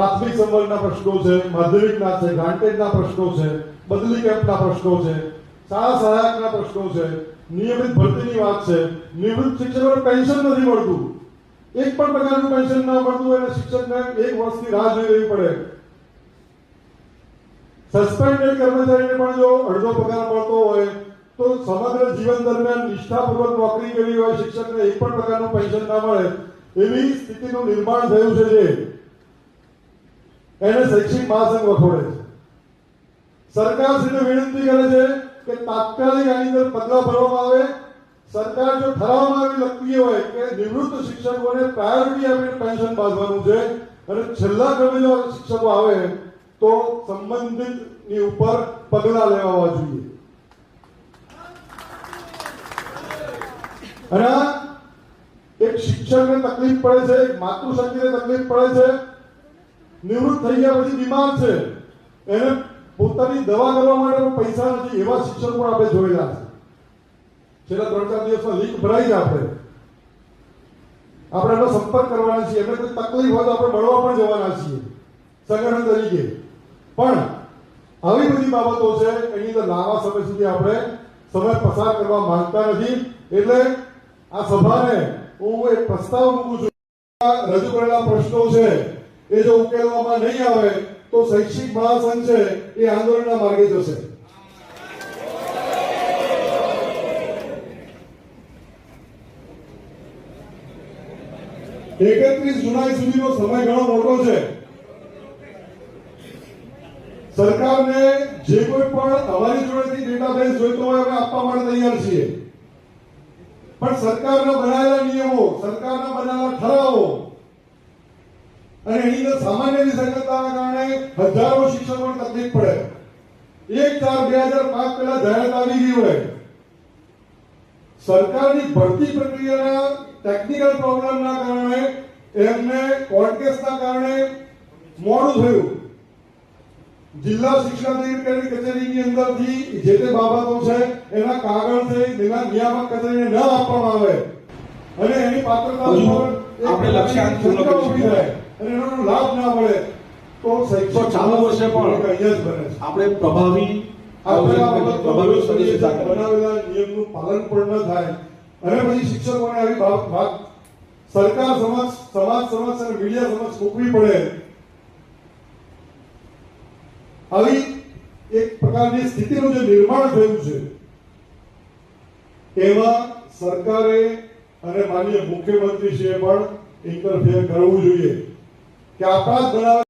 પ્રાથમિક સંવર્ગના પ્રશ્નો છે, માધ્યમિકના છે, ગ્રાન્ટેડના પ્રશ્નો છે, બદલી કેમ્પના પ્રશ્નો છે, શાળા સહાયકના પ્રશ્નો છે, નિયમિત ભરતીની વાત છે, નિવૃત્ત શિક્ષકોને પેન્શન નથી મળતું, એક પણ પ્રકારનું પેન્શન ના મળતું હોય અને શિક્ષકને 1 વર્ષની રાહ જોઈ રહેવી પડે. સસ્પેન્ડેડ કર્મચારીને પણ જો અડધો પગાર મળતો હોય તો સમગ્ર જીવન દરમિયાન નિષ્ઠાપૂર્વક નોકરી કરી હોય શિક્ષકને એક પણ પ્રકારનું પેન્શન ના મળે એવી સ્થિતિનું નિર્માણ થયું છે. જે એને શૈક્ષણિક મહાસંઘ વખોડે છે. સરકારશ્રીને વિનંતી કરે છે કે તાત્કાલિક આની અંદર પગલાં ભરવામાં આવે. સરકાર જો ઠરાવમાં આવી લખતી હોય કે નિવૃત્ત શિક્ષકોને પ્રાયોરિટી આપીને પેન્શન બાંધવાનું છે અને છેલ્લા ક્રમે જો શિક્ષકો આવે તો સંબંધિત ની ઉપર પગલાં લેવા જોઈએ. અને એક શિક્ષકને તકલીફ પડે છે, એક માતૃશક્તિને તકલીફ પડે છે, નિવૃત્ત થઈ ગયા પછી બીમાર છે, એને પોતાની દવા કરવા માટે પૈસા નથી, એવા શિક્ષકો આપણે જોયેલા છે. છેલ્લા 3-4 દિવસમાં લીક ભરાઈ છે. આપણે એનો સંપર્ક કરવાના છીએ. એમને કોઈ તકલીફ હોય તો આપણે મળવા પણ જવાના છીએ સંગઠન તરીકે. પણ આવી બધી બાબતો છે એની અંદર લાંબા સમય સુધી આપણે સમય પસાર કરવા માંગતા નથી. એટલે આ સભાને હું એક પ્રસ્તાવ મૂકું છું. રજૂ કરેલા પ્રશ્નો છે એ જો ઉકેલવામાં નહીં આવે તો શૈક્ષિક મહાસંઘ છે એ આંદોલનના માર્ગે જશે. જુલાઈ સુધીનો સમય ઘણો મોટો છે. સરકારને જે કોઈ પણ અમારી જોડેથી ડેટાબેઝ જોઈતો હોય અમે આપવા માટે તૈયાર છીએ. પણ સરકારના બનાવેલા નિયમો, સરકારના બનાવેલા ઠરાવો અને એની અંદર સામાન્ય વિસંગતતાના કારણે હજારો શિક્ષકોને તકલીફ પડે. 1/4/2005 પહેલા જાહેરાત આવી ગઈ હોય, સરકારની ભરતી પ્રક્રિયાના ટેકનિકલ પ્રોબ્લેમના કારણે એમને કોર્ટ કેસના કારણે મોડું થયું. જિલ્લા શિક્ષણાધિકારી કચેરીની અંદરથી જે તે બાબતો છે એના કાગળથી નિયામક કચેરીને ન આપવામાં આવે અને એની પાત્રતા ઉપર આપણે લક્ષ્યાંક પૂર્ણ કરી જાય અને એનો લાભ ના મળે તો શૈક્ષણિક ચાલુ વર્ષે પણ અહીંયા જ બને છે. આપણે પ્રભાવી બનાવેલા નિયમનું પાલન પણ ન થાય અને પછી શિક્ષકોને આવી વાત સરકાર સમક્ષ, સમાજ સમક્ષ અને મીડિયા સમક્ષ મૂકવી પડે. આવી એક પ્રકારની સ્થિતિનું જે નિર્માણ થયું છે એમાં સરકારે અને માનનીય મુખ્યમંત્રીશ્રીએ પણ ઇન્ટરફેર કરવું જોઈએ કે આપણા જ બનાવેલા